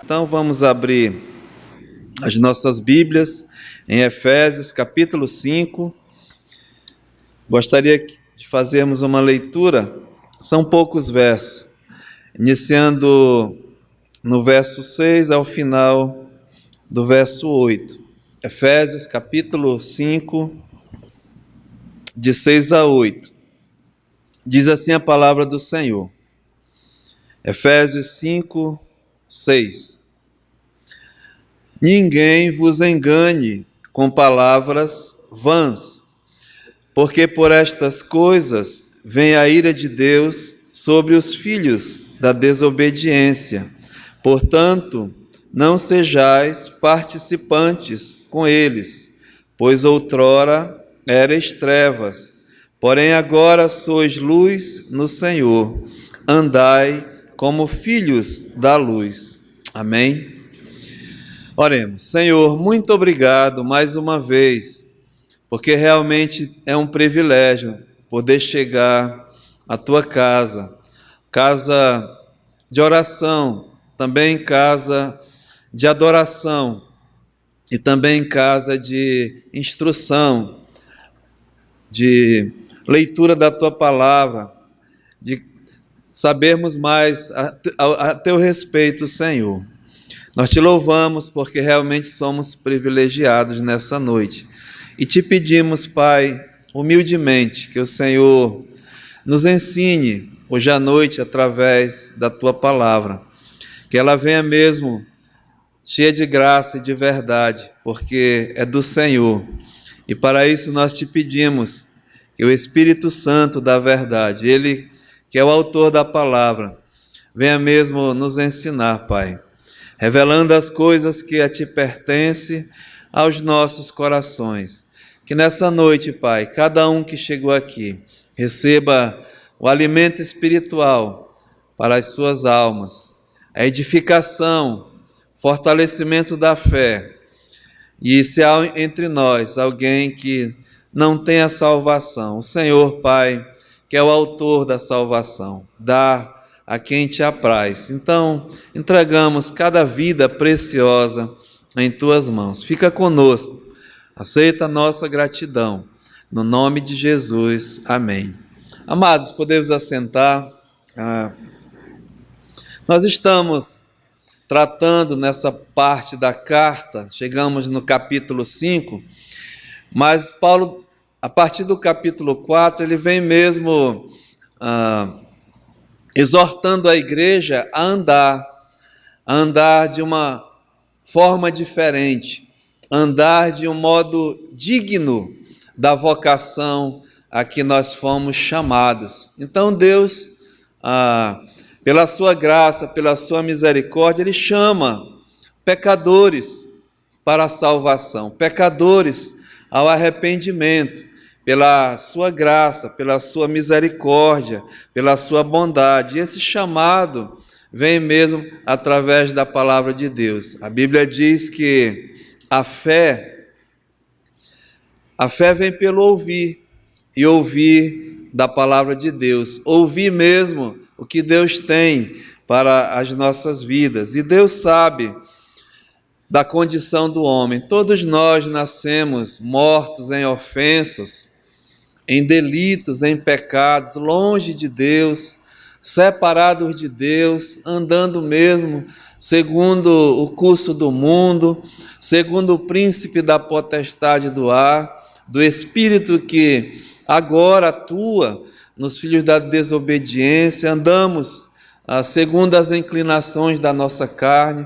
Então vamos abrir as nossas Bíblias em Efésios capítulo 5. Gostaria de fazermos uma leitura, são poucos versos, iniciando no verso 6 ao final do verso 8. Efésios capítulo 5, de 6 a 8. Diz assim a palavra do Senhor. Efésios 5, 6. Ninguém vos engane com palavras vãs, porque por estas coisas vem a ira de Deus sobre os filhos da desobediência. Portanto, não sejais participantes com eles, pois outrora erais trevas, porém agora sois luz no Senhor. Andai como filhos da luz. Amém? Oremos. Senhor, muito obrigado mais uma vez, porque realmente é um privilégio poder chegar à Tua casa, casa de oração, também casa de adoração e também casa de instrução, de leitura da Tua palavra, de sabermos mais a Teu respeito, Senhor. Nós Te louvamos porque realmente somos privilegiados nessa noite. E Te pedimos, Pai, humildemente, que o Senhor nos ensine hoje à noite através da Tua palavra. Que ela venha mesmo cheia de graça e de verdade, porque é do Senhor. E para isso nós Te pedimos que o Espírito Santo da verdade, Ele que é o autor da palavra, venha mesmo nos ensinar, Pai, revelando as coisas que a Ti pertencem aos nossos corações. Que nessa noite, Pai, cada um que chegou aqui receba o alimento espiritual para as suas almas, a edificação, fortalecimento da fé. E se há entre nós alguém que não tem a salvação, o Senhor, Pai, que é o autor da salvação, dá a quem Te apraz. Então, entregamos cada vida preciosa em Tuas mãos. Fica conosco, aceita a nossa gratidão, no nome de Jesus, amém. Amados, podemos assentar. Nós estamos tratando nessa parte da carta, chegamos no capítulo 5, mas Paulo, a partir do capítulo 4, ele vem mesmo exortando a igreja a andar de uma forma diferente, andar de um modo digno da vocação a que nós fomos chamados. Então Deus, pela sua graça, pela sua misericórdia, Ele chama pecadores para a salvação, pecadores ao arrependimento, pela sua graça, pela sua misericórdia, pela sua bondade. E esse chamado vem mesmo através da palavra de Deus. A Bíblia diz que a fé vem pelo ouvir, e ouvir da palavra de Deus, ouvir mesmo o que Deus tem para as nossas vidas. E Deus sabe da condição do homem. Todos nós nascemos mortos em ofensas, em delitos, em pecados, longe de Deus, separados de Deus, andando mesmo segundo o curso do mundo, segundo o príncipe da potestade do ar, do espírito que agora atua nos filhos da desobediência. Andamos segundo as inclinações da nossa carne,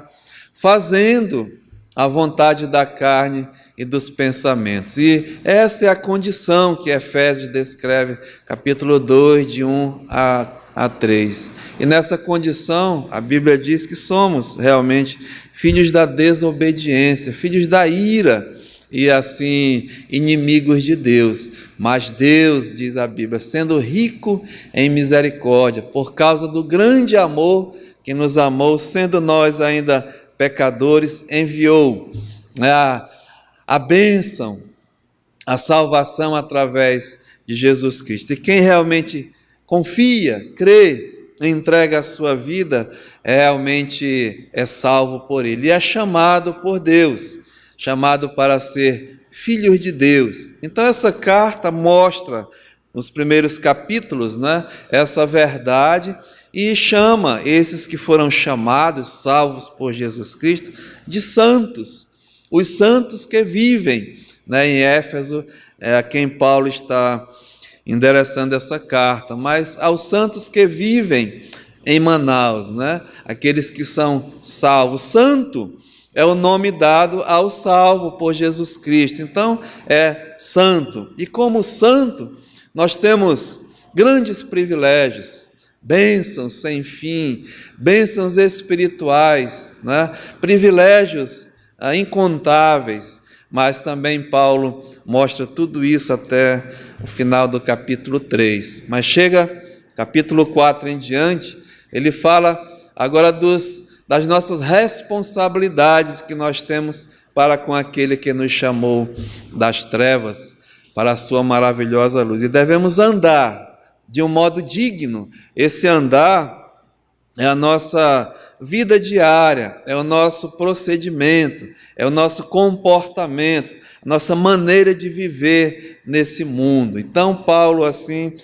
fazendo a vontade da carne e dos pensamentos. E essa é a condição que Efésios descreve, capítulo 2, de 1 a 3. E nessa condição, a Bíblia diz que somos realmente filhos da desobediência, filhos da ira, e assim, inimigos de Deus. Mas Deus, diz a Bíblia, sendo rico em misericórdia, por causa do grande amor que nos amou, sendo nós ainda pecadores, enviou a bênção, a salvação através de Jesus Cristo. E quem realmente confia, crê entrega a sua vida, realmente é salvo por Ele. E é chamado por Deus, chamado para ser filhos de Deus. Então essa carta mostra, nos primeiros capítulos, né, essa verdade e chama esses que foram chamados, salvos por Jesus Cristo, de santos. Os santos que vivem, né, em Éfeso, é a quem Paulo está endereçando essa carta, mas aos santos que vivem em Manaus, né? Aqueles que são salvos. Santo é o nome dado ao salvo por Jesus Cristo, então é santo. E como santo, nós temos grandes privilégios, bênçãos sem fim, bênçãos espirituais, né? Privilégios incontáveis, mas também Paulo mostra tudo isso até o final do capítulo 3. Mas chega capítulo 4 em diante, ele fala agora das nossas responsabilidades que nós temos para com aquele que nos chamou das trevas para a sua maravilhosa luz. E devemos andar de um modo digno. Esse andar é a nossa vida diária, é o nosso procedimento, é o nosso comportamento, nossa maneira de viver nesse mundo. Então, Paulo, assim,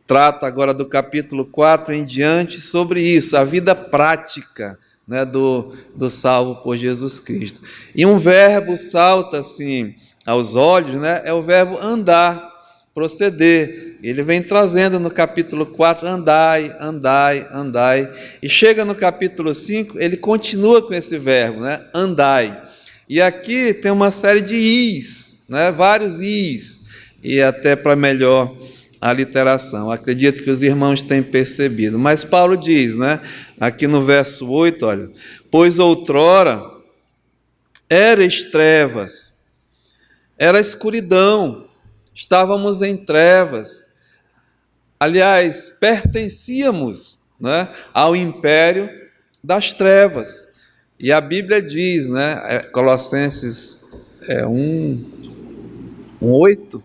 trata agora do capítulo 4 em diante sobre isso, a vida prática, né, do salvo por Jesus Cristo. E um verbo salta, assim, aos olhos, né, é o verbo andar, proceder. Ele vem trazendo no capítulo 4, andai, andai, andai. E chega no capítulo 5, ele continua com esse verbo, né, andai. E aqui tem uma série de is, né? Vários is, e até para melhor a literação. Acredito que os irmãos têm percebido. Mas Paulo diz, né? Aqui no verso 8, olha, pois outrora eras trevas, era escuridão, estávamos em trevas. Aliás, pertencíamos, né, ao império das trevas. E a Bíblia diz, né, Colossenses 1:8,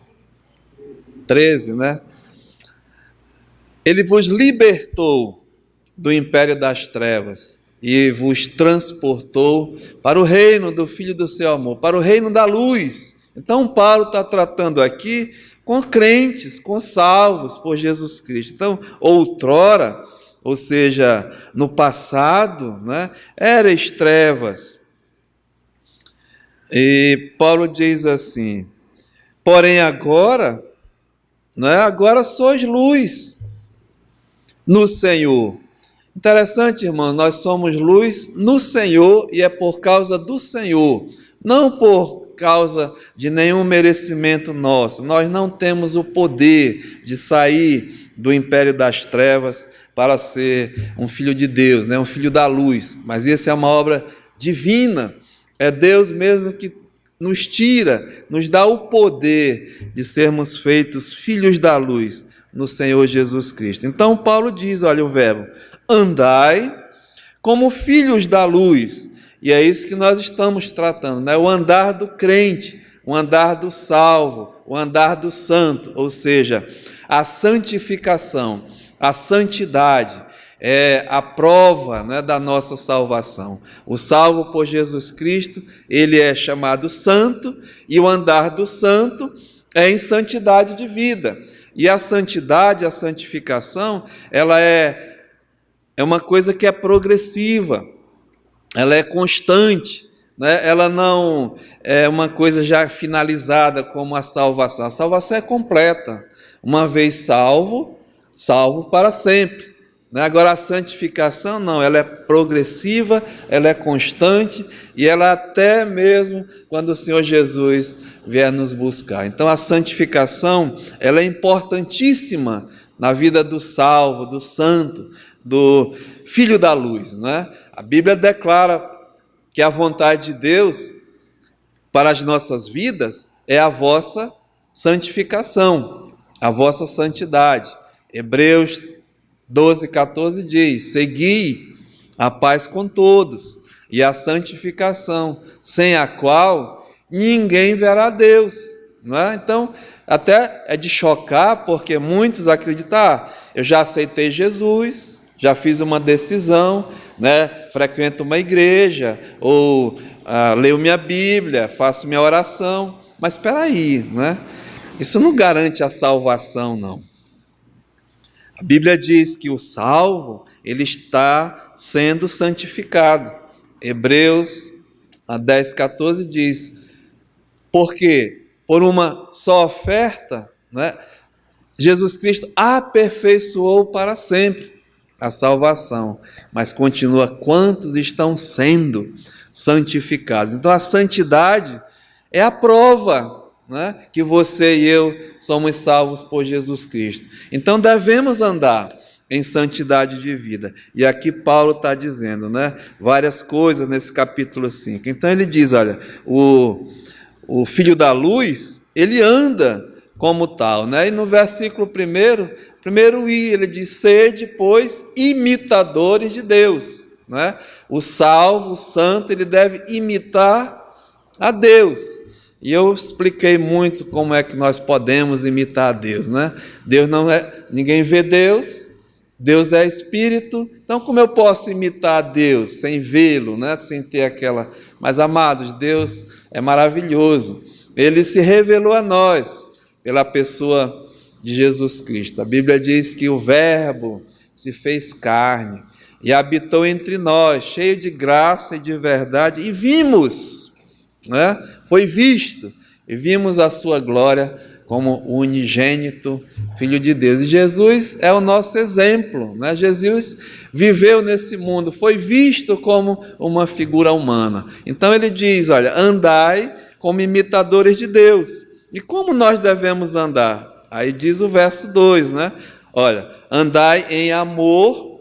13, né? Ele vos libertou do império das trevas e vos transportou para o reino do Filho do seu amor, para o reino da luz. Então, Paulo está tratando aqui com crentes, com salvos por Jesus Cristo. Então, outrora, ou seja, no passado, né, eras trevas. E Paulo diz assim, porém agora, né, agora sois luz no Senhor. Interessante, irmão, nós somos luz no Senhor e é por causa do Senhor, não por causa de nenhum merecimento nosso. Nós não temos o poder de sair do império das trevas para ser um filho de Deus, né? Um filho da luz, mas isso é uma obra divina, é Deus mesmo que nos tira, nos dá o poder de sermos feitos filhos da luz no Senhor Jesus Cristo. Então Paulo diz, olha o verbo, andai como filhos da luz, e é isso que nós estamos tratando, né? O andar do crente, o andar do salvo, o andar do santo, ou seja, a santificação, a santidade é a prova, né, da nossa salvação. O salvo por Jesus Cristo, ele é chamado santo, e o andar do santo é em santidade de vida. E a santidade, a santificação, ela é uma coisa que é progressiva, ela é constante, né? Ela não é uma coisa já finalizada como a salvação. A salvação é completa. Uma vez salvo, salvo para sempre. Agora a santificação não, ela é progressiva, ela é constante e ela até mesmo quando o Senhor Jesus vier nos buscar. Então a santificação, ela é importantíssima na vida do salvo, do santo, do filho da luz, né? A Bíblia declara que a vontade de Deus para as nossas vidas é a vossa santificação, a vossa santidade. Hebreus 12:14 diz, segui a paz com todos e a santificação, sem a qual ninguém verá Deus. Não é? Então, até é de chocar, porque muitos acreditam, eu já aceitei Jesus, já fiz uma decisão, né? Frequento uma igreja, ou leio minha Bíblia, faço minha oração. Mas espera aí, né? Isso não garante a salvação, não. A Bíblia diz que o salvo, ele está sendo santificado. Hebreus 10:14 diz, porque por uma só oferta, né, Jesus Cristo aperfeiçoou para sempre a salvação, mas continua quantos estão sendo santificados. Então a santidade é a prova, né, que você e eu somos salvos por Jesus Cristo. Então devemos andar em santidade de vida. E aqui Paulo está dizendo, né, várias coisas nesse capítulo 5. Então ele diz, olha, o filho da luz, ele anda como tal, né? E no versículo primeiro ele diz, sede, pois, imitadores de Deus, né? O salvo, o santo, ele deve imitar a Deus. E eu expliquei muito como é que nós podemos imitar a Deus, né? Deus não é, ninguém vê Deus, Deus é Espírito, então como eu posso imitar a Deus sem vê-lo, né? Sem ter aquela... Mas, amados, Deus é maravilhoso, Ele se revelou a nós pela pessoa de Jesus Cristo. A Bíblia diz que o Verbo se fez carne e habitou entre nós, cheio de graça e de verdade, e vimos, né? Foi visto, e vimos a sua glória como o unigênito Filho de Deus. E Jesus é o nosso exemplo, né? Jesus viveu nesse mundo, foi visto como uma figura humana. Então ele diz, olha, andai como imitadores de Deus. E como nós devemos andar? Aí diz o verso 2, né? Olha, andai em amor,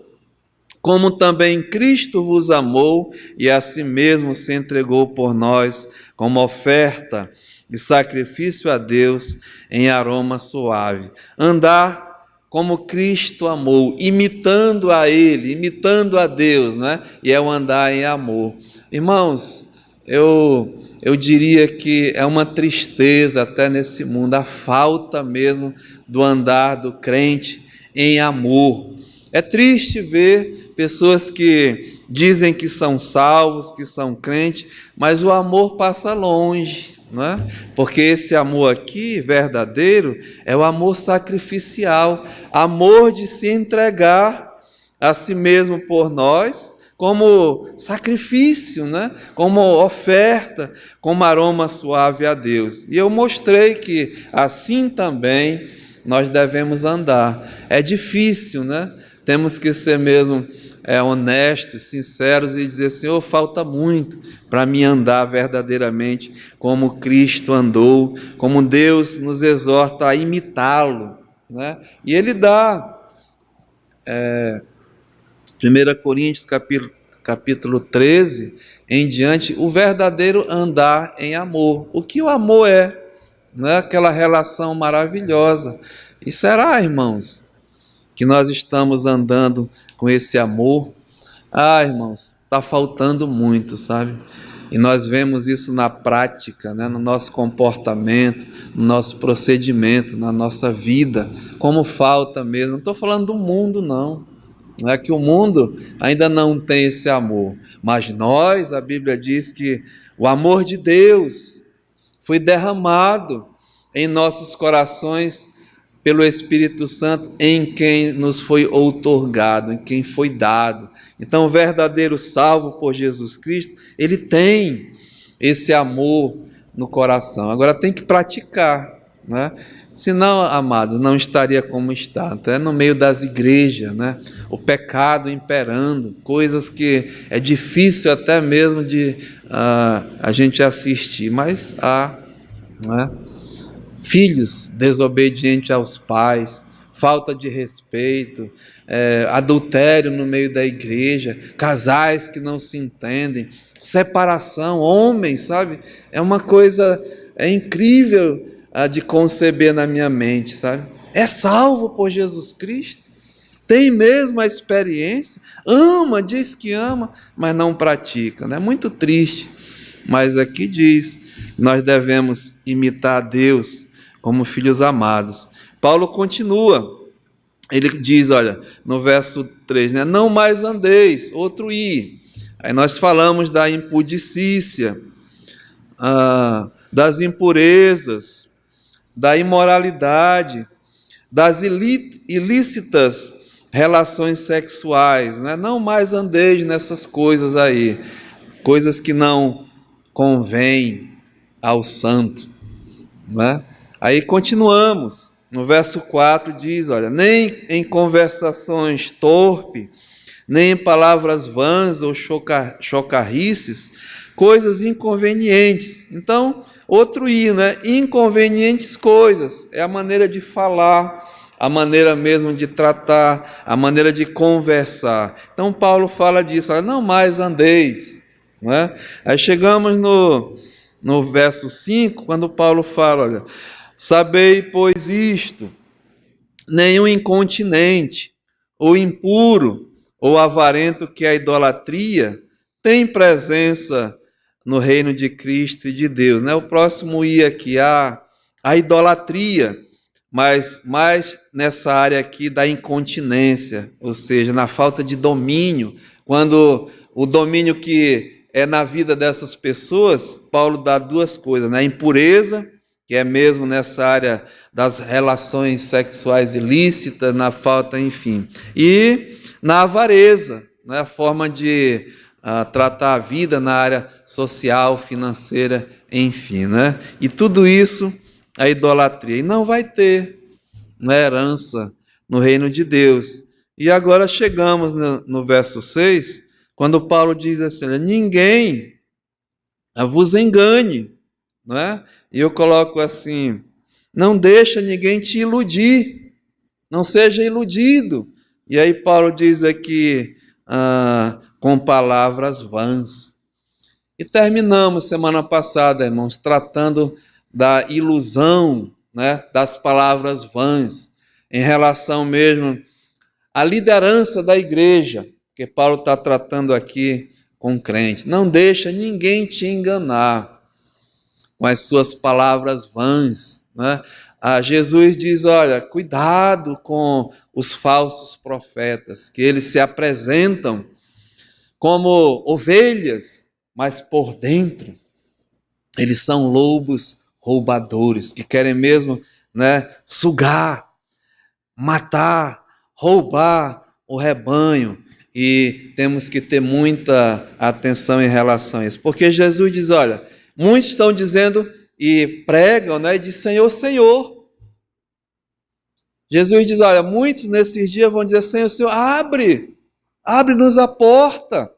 como também Cristo vos amou e a si mesmo se entregou por nós, como oferta de sacrifício a Deus em aroma suave. Andar como Cristo amou, imitando a Ele, imitando a Deus, né? E é o andar em amor. Irmãos, eu diria que é uma tristeza até nesse mundo, a falta mesmo do andar do crente em amor. É triste ver pessoas que dizem que são salvos, que são crentes, mas o amor passa longe, não é? Porque esse amor aqui, verdadeiro, é o amor sacrificial, amor de se entregar a si mesmo por nós, como sacrifício, né? Como oferta, como aroma suave a Deus. E eu mostrei que assim também nós devemos andar. É difícil, né? Temos que ser mesmo honestos, sinceros e dizer, Senhor, falta muito para mim andar verdadeiramente como Cristo andou, como Deus nos exorta a imitá-lo, né? E Ele dá... 1 Coríntios capítulo 13, em diante, o verdadeiro andar em amor. O que o amor é? Não é aquela relação maravilhosa. E será, irmãos, que nós estamos andando com esse amor? Irmãos, está faltando muito, sabe? E nós vemos isso na prática, né? No nosso comportamento, no nosso procedimento, na nossa vida, como falta mesmo. Não estou falando do mundo, não. Não é que o mundo ainda não tem esse amor, mas nós, a Bíblia diz que o amor de Deus foi derramado em nossos corações pelo Espírito Santo, em quem nos foi outorgado, em quem foi dado. Então, o verdadeiro salvo por Jesus Cristo, ele tem esse amor no coração. Agora tem que praticar, né? Senão, amados, não estaria como está, até no meio das igrejas, né? O pecado imperando, coisas que é difícil até mesmo de a gente assistir, mas há, né? Filhos desobedientes aos pais, falta de respeito, adultério no meio da igreja, casais que não se entendem, separação, homens, sabe? É uma coisa incrível de conceber na minha mente, sabe? É salvo por Jesus Cristo, tem mesmo a experiência, ama, diz que ama, mas não pratica, né? É muito triste, mas aqui diz, nós devemos imitar a Deus como filhos amados. Paulo continua ele diz, olha, no verso 3, né? Não mais andeis, outro i. Aí nós falamos da impudicícia, das impurezas, da imoralidade, das ilícitas relações sexuais, né? Não mais andeis nessas coisas aí, coisas que não convêm ao santo, né? Aí continuamos, no verso 4 diz, olha, nem em conversações torpe, nem em palavras vãs ou chocarrices, coisas inconvenientes. Então, outro i, né? Inconvenientes coisas, é a maneira de falar, a maneira mesmo de tratar, a maneira de conversar. Então, Paulo fala disso, olha, não mais andeis, né? Aí chegamos no verso 5, quando Paulo fala, olha, sabei, pois isto, nenhum incontinente, ou impuro, ou avarento, que é a idolatria, tem presença no reino de Cristo e de Deus, né? O próximo i aqui, a idolatria, mas mais nessa área aqui da incontinência, ou seja, na falta de domínio, quando o domínio que é na vida dessas pessoas, Paulo dá duas coisas, né? A impureza, que é mesmo nessa área das relações sexuais ilícitas, na falta, enfim, e na avareza, né? A forma de tratar a vida na área social, financeira, enfim, né? E tudo isso, a idolatria, e não vai ter uma herança no reino de Deus. E agora chegamos no verso 6, quando Paulo diz assim, ninguém vos engane, não é? E eu coloco assim, não deixa ninguém te iludir, não seja iludido. E aí Paulo diz aqui, com palavras vãs. E terminamos semana passada, irmãos, tratando da ilusão, né, das palavras vãs, em relação mesmo à liderança da igreja, que Paulo está tratando aqui com o crente. Não deixa ninguém te enganar com as suas palavras vãs, né? Jesus diz, olha, cuidado com os falsos profetas, que eles se apresentam como ovelhas, mas por dentro eles são lobos roubadores, que querem mesmo, né, sugar, matar, roubar o rebanho. E temos que ter muita atenção em relação a isso, porque Jesus diz, olha, muitos estão dizendo e pregam, né, de Senhor, Senhor. Jesus diz, olha, muitos nesses dias vão dizer, Senhor, Senhor, abre-nos a porta.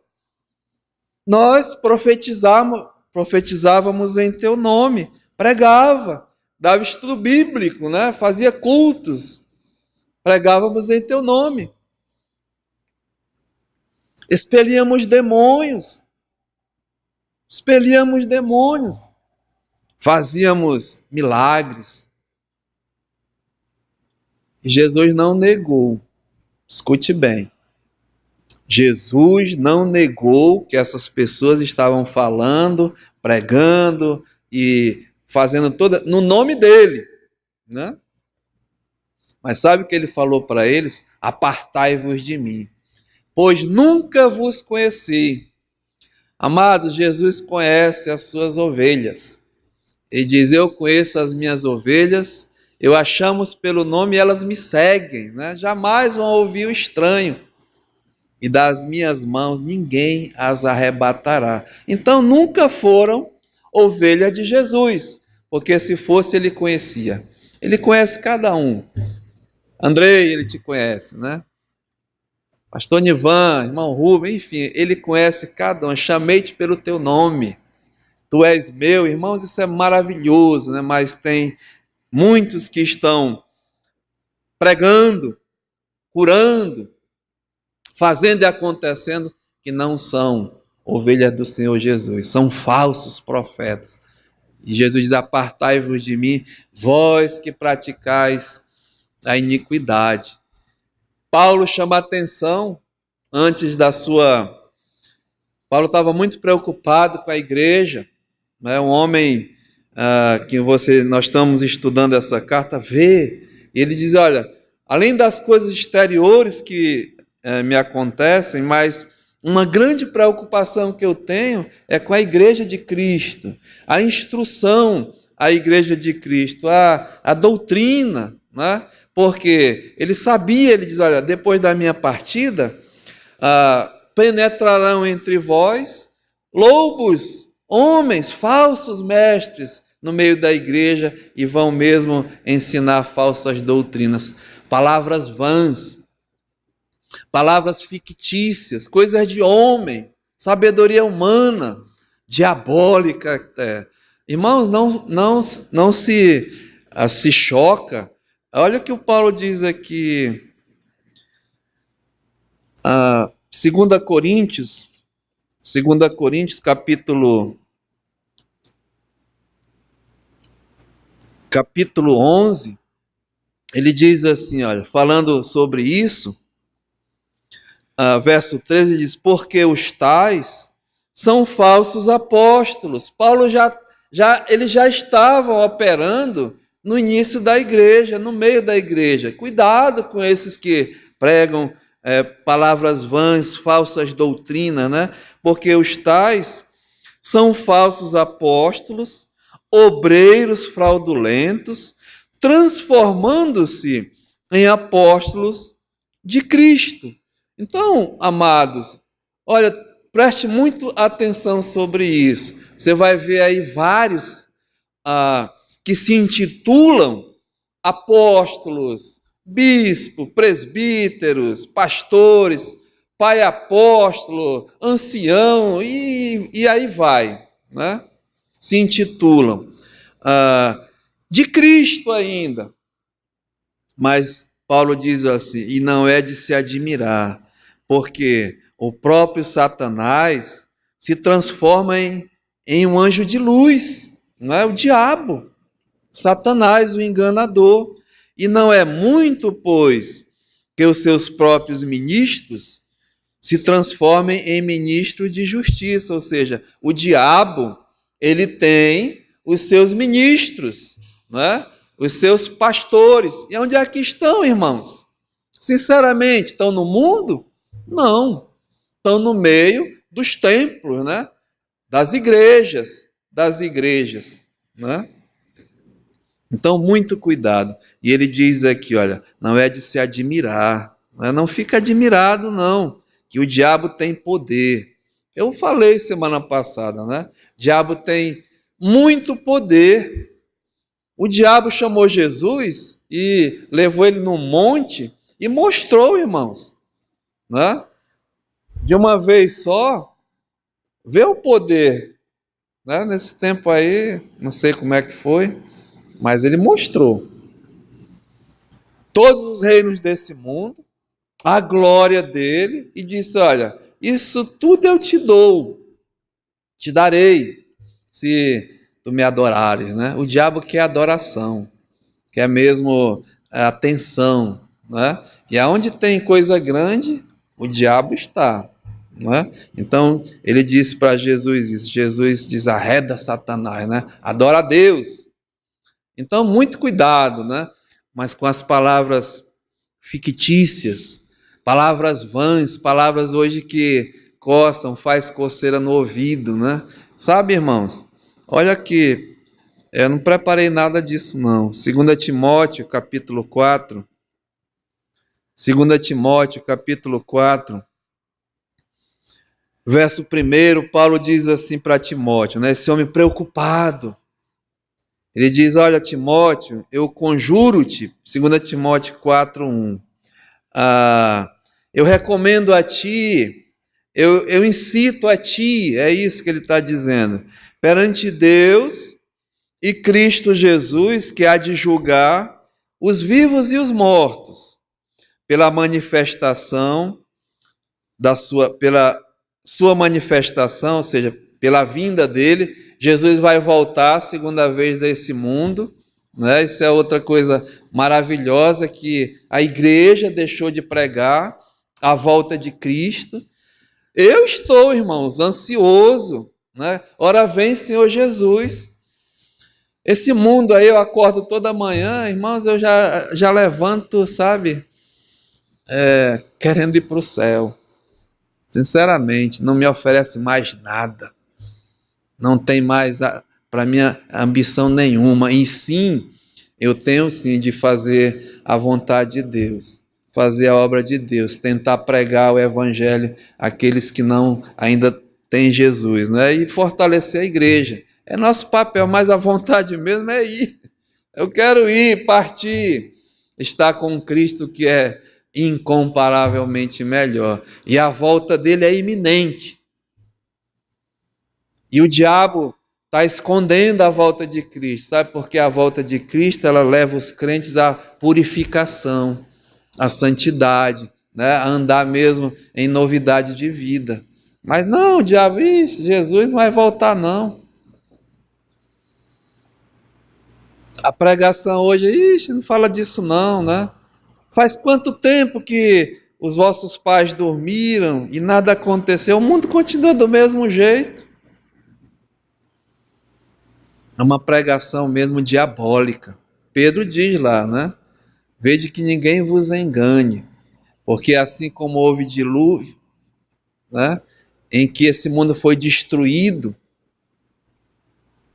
Nós profetizávamos em teu nome, pregava, dava estudo bíblico, né? Fazia cultos, pregávamos em teu nome. Expelíamos demônios, fazíamos milagres. E Jesus não negou, escute bem, Jesus não negou que essas pessoas estavam falando, pregando e fazendo toda no nome dele, né? Mas sabe o que ele falou para eles? Apartai-vos de mim, pois nunca vos conheci. Amados, Jesus conhece as suas ovelhas. Ele diz, eu conheço as minhas ovelhas, eu as chamo pelo nome e elas me seguem, né? Jamais vão ouvir o estranho. E das minhas mãos ninguém as arrebatará. Então nunca foram ovelha de Jesus, porque se fosse ele conhecia. Ele conhece cada um. Andrei, ele te conhece, né? Pastor Nivan, irmão Rubem, enfim, ele conhece cada um. Chamei-te pelo teu nome. Tu és meu, irmãos, isso é maravilhoso, né? Mas tem muitos que estão pregando, curando, fazendo e acontecendo, que não são ovelhas do Senhor Jesus, são falsos profetas. E Jesus diz, apartai-vos de mim, vós que praticais a iniquidade. Paulo chama a atenção, antes da sua... Paulo estava muito preocupado com a igreja, né? Um homem que nós estamos estudando essa carta, vê, e ele diz, olha, além das coisas exteriores que me acontecem, mas uma grande preocupação que eu tenho é com a Igreja de Cristo, a instrução à Igreja de Cristo, a doutrina, né? Porque ele sabia, ele diz, olha, depois da minha partida, penetrarão entre vós lobos, homens, falsos mestres no meio da igreja e vão mesmo ensinar falsas doutrinas, palavras vãs, palavras fictícias, coisas de homem, sabedoria humana, diabólica até. Irmãos, não se choca. Olha o que o Paulo diz aqui, 2 Coríntios, capítulo 11, ele diz assim, olha, falando sobre isso, verso 13 diz, porque os tais são falsos apóstolos. Paulo eles já estavam operando no início da igreja, no meio da igreja. Cuidado com esses que pregam palavras vãs, falsas doutrinas, né? Porque os tais são falsos apóstolos, obreiros fraudulentos, transformando-se em apóstolos de Cristo. Então, amados, olha, preste muito atenção sobre isso. Você vai ver aí vários que se intitulam apóstolos, bispo, presbíteros, pastores, pai apóstolo, ancião, e aí vai, né? Se intitulam de Cristo ainda. Mas Paulo diz assim, e não é de se admirar, porque o próprio Satanás se transforma em um anjo de luz, não é? O diabo, Satanás, o enganador. E não é muito, pois, que os seus próprios ministros se transformem em ministros de justiça, ou seja, o diabo, ele tem os seus ministros, não é? Os seus pastores. E onde é que estão, irmãos? Sinceramente, estão no mundo? Não. Estão no meio dos templos, né? Das igrejas, né? Então, muito cuidado. E ele diz aqui, olha, não é de se admirar, não fica admirado, não, que o diabo tem poder. Eu falei semana passada, né? O diabo tem muito poder. O diabo chamou Jesus e levou ele num monte e mostrou, irmãos, né? De uma vez só, vê o poder, né? Nesse tempo aí, não sei como é que foi, mas ele mostrou todos os reinos desse mundo, a glória dele, e disse, olha, isso tudo eu te dou, te darei, se tu me adorares, né? O diabo quer adoração, quer mesmo atenção, né? E aonde tem coisa grande, o diabo está, né? Então, ele disse para Jesus isso, Jesus diz, arreda Satanás, né? Adora a Deus. Então, muito cuidado, né? Mas com as palavras fictícias, palavras vãs, palavras hoje que coçam, faz coceira no ouvido, né? Sabe, irmãos? Olha aqui, eu não preparei nada disso, não. 2 Timóteo, capítulo 4. 2 Timóteo, capítulo 4. Verso 1, Paulo diz assim para Timóteo, né? Esse homem preocupado. Ele diz, olha, Timóteo, eu conjuro-te, 2 Timóteo 4:1, eu recomendo a ti, eu incito a ti, é isso que ele está dizendo, perante Deus e Cristo Jesus, que há de julgar os vivos e os mortos, pela manifestação pela sua manifestação, ou seja, pela vinda dele. Jesus vai voltar a segunda vez desse mundo, né? Isso é outra coisa maravilhosa que a igreja deixou de pregar, a volta de Cristo. Eu estou, irmãos, ansioso, né? Ora vem, Senhor Jesus. Esse mundo aí, eu acordo toda manhã, irmãos, eu já levanto, sabe, querendo ir para o céu. Sinceramente, não me oferece mais nada. Não tem mais para minha ambição nenhuma. E sim, eu tenho sim de fazer a vontade de Deus, fazer a obra de Deus, tentar pregar o evangelho àqueles que não ainda têm Jesus, né? E fortalecer a igreja. É nosso papel, mas a vontade mesmo é ir. Eu quero ir, partir, estar com Cristo, que é incomparavelmente melhor. E a volta dele é iminente. E o diabo está escondendo a volta de Cristo. Sabe por que a volta de Cristo ela leva os crentes à purificação, à santidade, né? A andar mesmo em novidade de vida. Mas não, o diabo, Jesus não vai voltar não. A pregação hoje, não fala disso não, né? Faz quanto tempo que os vossos pais dormiram e nada aconteceu? O mundo continua do mesmo jeito. É uma pregação mesmo diabólica. Pedro diz lá, né? Vede que ninguém vos engane, porque assim como houve dilúvio, né? Em que esse mundo foi destruído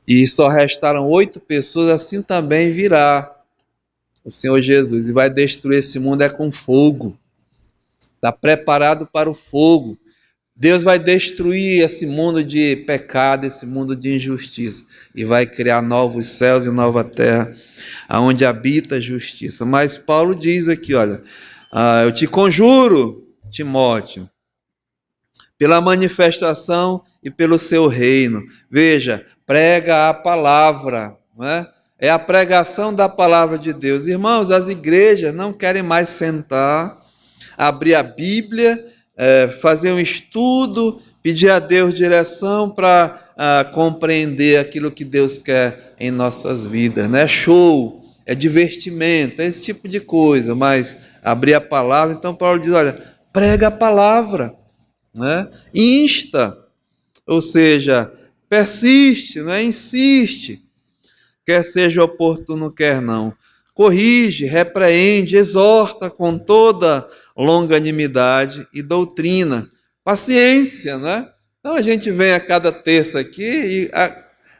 e só restaram 8 pessoas, assim também virá o Senhor Jesus e vai destruir esse mundo com fogo. Está preparado para o fogo. Deus vai destruir esse mundo de pecado, esse mundo de injustiça e vai criar novos céus e nova terra, aonde habita a justiça. Mas Paulo diz aqui, olha, eu te conjuro, Timóteo, pela manifestação e pelo seu reino. Veja, prega a palavra, não é? É a pregação da palavra de Deus. Irmãos, as igrejas não querem mais sentar, abrir a Bíblia, fazer um estudo, pedir a Deus direção para compreender aquilo que Deus quer em nossas vidas, né? Show, é divertimento, é esse tipo de coisa, mas abrir a palavra, então Paulo diz, olha, prega a palavra, né? Insta, ou seja, persiste, né? Insiste, quer seja oportuno, quer não. Corrige, repreende, exorta com toda longanimidade e doutrina. Paciência, né? Então a gente vem a cada terça aqui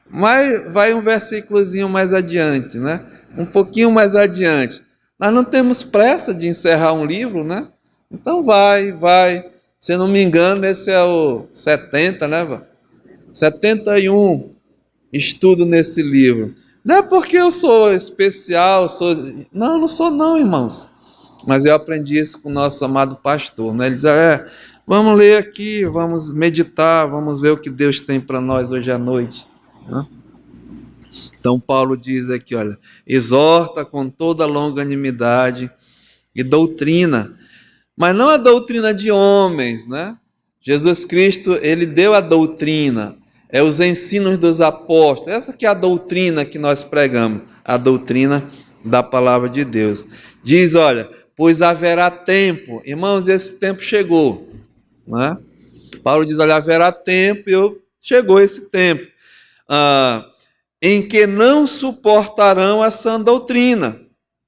mas vai um versículozinho mais adiante, né? Um pouquinho mais adiante. Nós não temos pressa de encerrar um livro, né? Então vai. Se eu não me engano, esse é o 70, né? 71 estudo nesse livro. Não é porque eu sou especial, não sou não, irmãos. Mas eu aprendi isso com o nosso amado pastor, né? Ele diz, vamos ler aqui, vamos meditar, vamos ver o que Deus tem para nós hoje à noite. Né? Então Paulo diz aqui, olha, exorta com toda longanimidade e doutrina, mas não a doutrina de homens, né? Jesus Cristo, ele deu a doutrina, os ensinos dos apóstolos, essa que é a doutrina que nós pregamos, a doutrina da palavra de Deus. Diz, olha, pois haverá tempo, irmãos, esse tempo chegou, né? Paulo diz, olha, haverá tempo, chegou esse tempo, em que não suportarão a sã doutrina.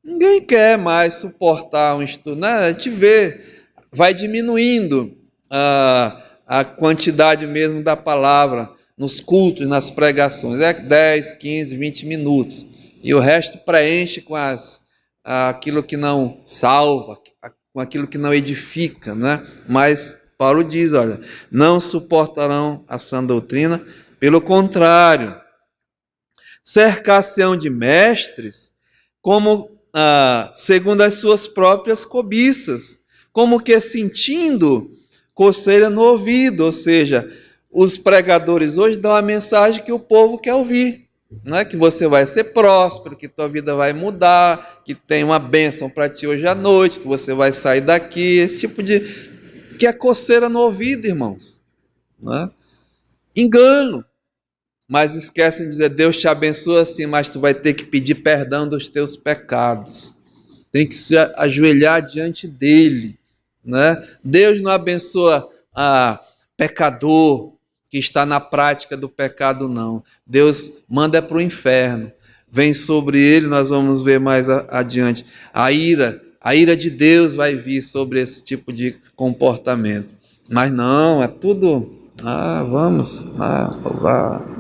Ninguém quer mais suportar um estudo, né? A gente vê, vai diminuindo a quantidade mesmo da palavra nos cultos, nas pregações, 10, 15, 20 minutos, e o resto preenche com aquilo que não salva, com aquilo que não edifica, né? Mas Paulo diz, olha, não suportarão a sã doutrina, pelo contrário, cercar-se-ão de mestres, como segundo as suas próprias cobiças, como que sentindo coceira no ouvido, ou seja, os pregadores hoje dão a mensagem que o povo quer ouvir, né? Que você vai ser próspero, que tua vida vai mudar, que tem uma bênção para ti hoje à noite, que você vai sair daqui, esse tipo de... que é coceira no ouvido, irmãos. Né? Engano. Mas esquecem de dizer, Deus te abençoa assim, mas tu vai ter que pedir perdão dos teus pecados. Tem que se ajoelhar diante dele. Né? Deus não abençoa pecador que está na prática do pecado, não. Deus manda para o inferno. vem sobre ele, nós vamos ver mais adiante. A ira de Deus vai vir sobre esse tipo de comportamento. Mas não, é tudo, vamos, vá.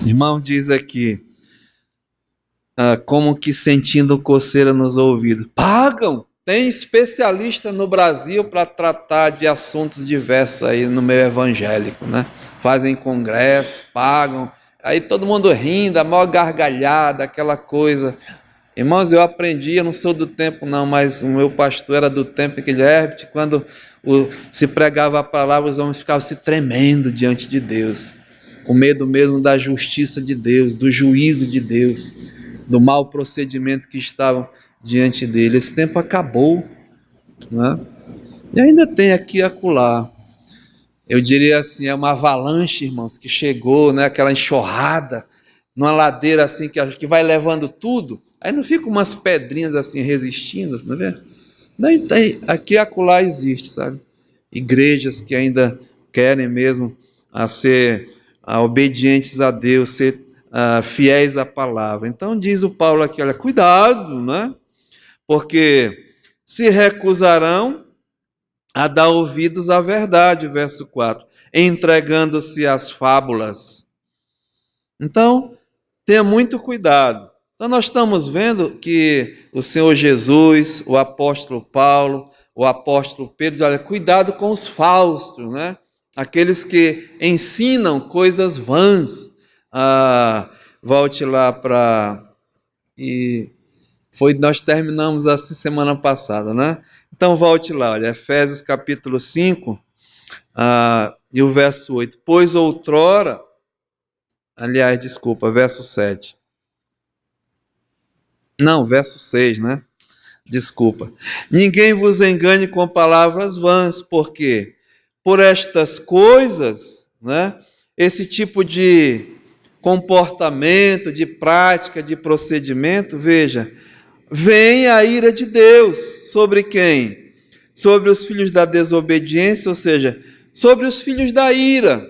Irmão, diz aqui, como que sentindo coceira nos ouvidos. Pagam! Tem especialista no Brasil para tratar de assuntos diversos aí no meio evangélico, né? Fazem congresso, pagam, aí todo mundo rindo, a maior gargalhada, aquela coisa. Irmãos, eu aprendi, eu não sou do tempo não, mas o meu pastor era do tempo que Herbert, quando se pregava a palavra, os homens ficavam se tremendo diante de Deus, com medo mesmo da justiça de Deus, do juízo de Deus, do mau procedimento que estavam diante dele. Esse tempo acabou, né? E ainda tem aqui e acolá. Eu diria assim, é uma avalanche, irmãos, que chegou, né? Aquela enxurrada, numa ladeira assim que vai levando tudo. Aí não fica umas pedrinhas assim resistindo, não é? Não tem, aqui e acolá existe, sabe? Igrejas que ainda querem mesmo ser obedientes a Deus, ser fiéis à palavra. Então diz o Paulo aqui, olha, cuidado, né? Porque se recusarão a dar ouvidos à verdade, verso 4, entregando-se às fábulas. Então, tenha muito cuidado. Então, nós estamos vendo que o Senhor Jesus, o apóstolo Paulo, o apóstolo Pedro, olha, cuidado com os falsos, né? Aqueles que ensinam coisas vãs. Volte lá para... Nós terminamos assim semana passada, né? Então volte lá, olha, Efésios capítulo 5, e o verso 8. Pois outrora, verso 7. Não, verso 6, né? Desculpa. Ninguém vos engane com palavras vãs, porque por estas coisas, né? Esse tipo de comportamento, de prática, de procedimento, veja, vem a ira de Deus sobre quem? Sobre os filhos da desobediência, ou seja, sobre os filhos da ira.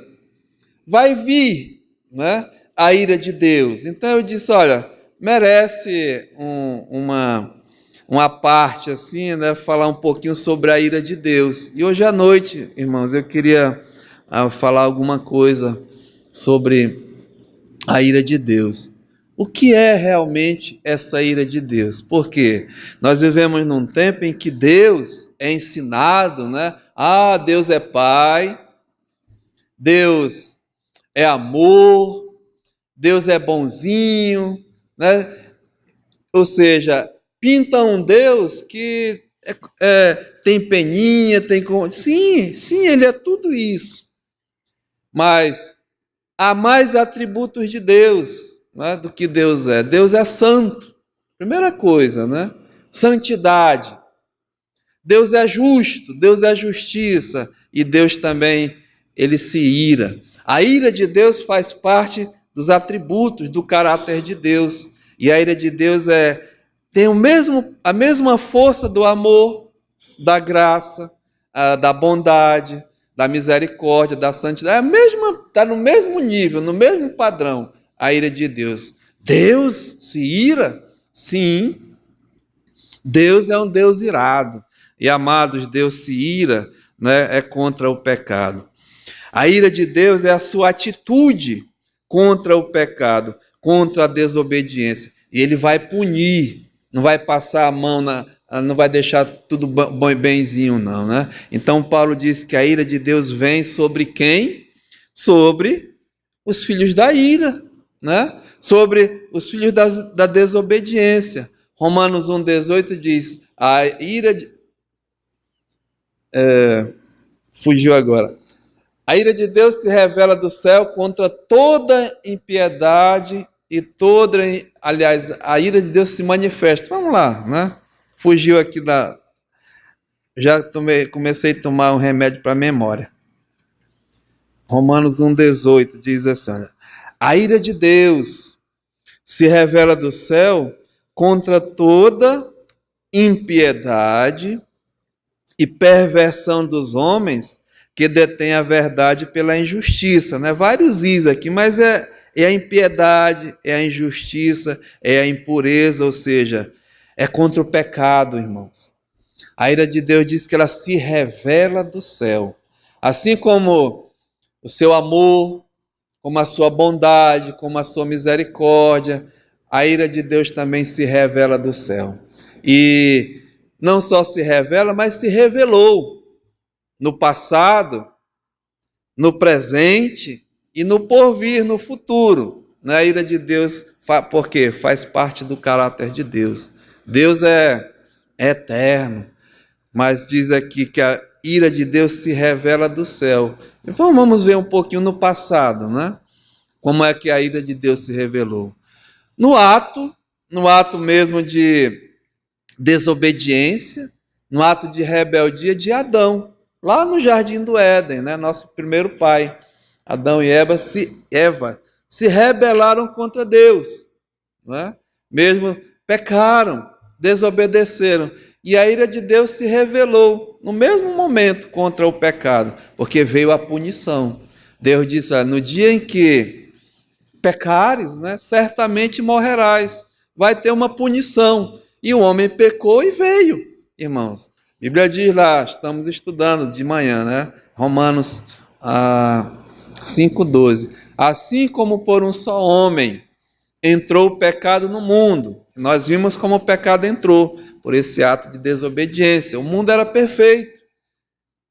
Vai vir, né, a ira de Deus. Então eu disse, olha, merece uma parte assim, né, falar um pouquinho sobre a ira de Deus. E hoje à noite, irmãos, eu queria falar alguma coisa sobre a ira de Deus. O que é realmente essa ira de Deus? Porque nós vivemos num tempo em que Deus é ensinado, né? Deus é Pai, Deus é amor, Deus é bonzinho, né? Ou seja, pinta um Deus que tem peninha, sim, ele é tudo isso. Mas há mais atributos de Deus, né, do que Deus é. Deus é santo, primeira coisa, né? Santidade. Deus é justo, Deus é justiça, e Deus também, ele se ira. A ira de Deus faz parte dos atributos do caráter de Deus, e a ira de Deus tem a mesma força do amor, da graça, da bondade, da misericórdia, da santidade, está no mesmo nível, no mesmo padrão, a ira de Deus. Deus se ira? Sim. Deus é um Deus irado. E, amados, Deus se ira, né, contra o pecado. A ira de Deus é a sua atitude contra o pecado, contra a desobediência. E ele vai punir, não vai passar a mão não vai deixar tudo benzinho, não, né? Então, Paulo diz que a ira de Deus vem sobre quem? Sobre os filhos da ira, né? Sobre os filhos da desobediência. Romanos 1,18 diz, a ira... fugiu agora. A ira de Deus se revela do céu contra toda impiedade e aliás, a ira de Deus se manifesta. Vamos lá, né? Fugiu aqui já comecei a tomar um remédio para a memória. Romanos 1,18 diz assim, a ira de Deus se revela do céu contra toda impiedade e perversão dos homens que detém a verdade pela injustiça, né? Vários is aqui, mas é a impiedade, é a injustiça, é a impureza, ou seja, é contra o pecado, irmãos. A ira de Deus diz que ela se revela do céu. Assim como o seu amor, como a sua bondade, como a sua misericórdia, a ira de Deus também se revela do céu. E não só se revela, mas se revelou no passado, no presente e no porvir, no futuro. A ira de Deus, porque faz parte do caráter de Deus. Deus é eterno, mas diz aqui que a ira de Deus se revela do céu. Então vamos ver um pouquinho no passado, né? Como é que a ira de Deus se revelou? No ato mesmo de desobediência, no ato de rebeldia de Adão, lá no Jardim do Éden, né? Nosso primeiro pai, Adão e Eva se rebelaram contra Deus, né? Mesmo pecaram, desobedeceram, e a ira de Deus se revelou no mesmo momento contra o pecado, porque veio a punição. Deus disse: no dia em que pecares, né, certamente morrerás, vai ter uma punição. E o homem pecou e veio, irmãos. A Bíblia diz lá, estamos estudando de manhã, né? Romanos 5,12. Assim como por um só homem entrou o pecado no mundo. Nós vimos como o pecado entrou, por esse ato de desobediência. O mundo era perfeito,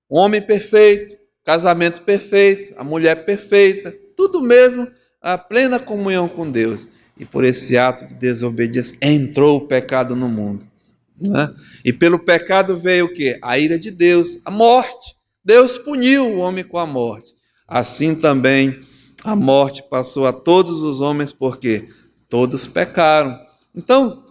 o homem perfeito, casamento perfeito, a mulher perfeita, tudo mesmo, a plena comunhão com Deus. E por esse ato de desobediência entrou o pecado no mundo, né? E pelo pecado veio o quê? A ira de Deus, a morte. Deus puniu o homem com a morte. Assim também a morte passou a todos os homens, porque todos pecaram. Então,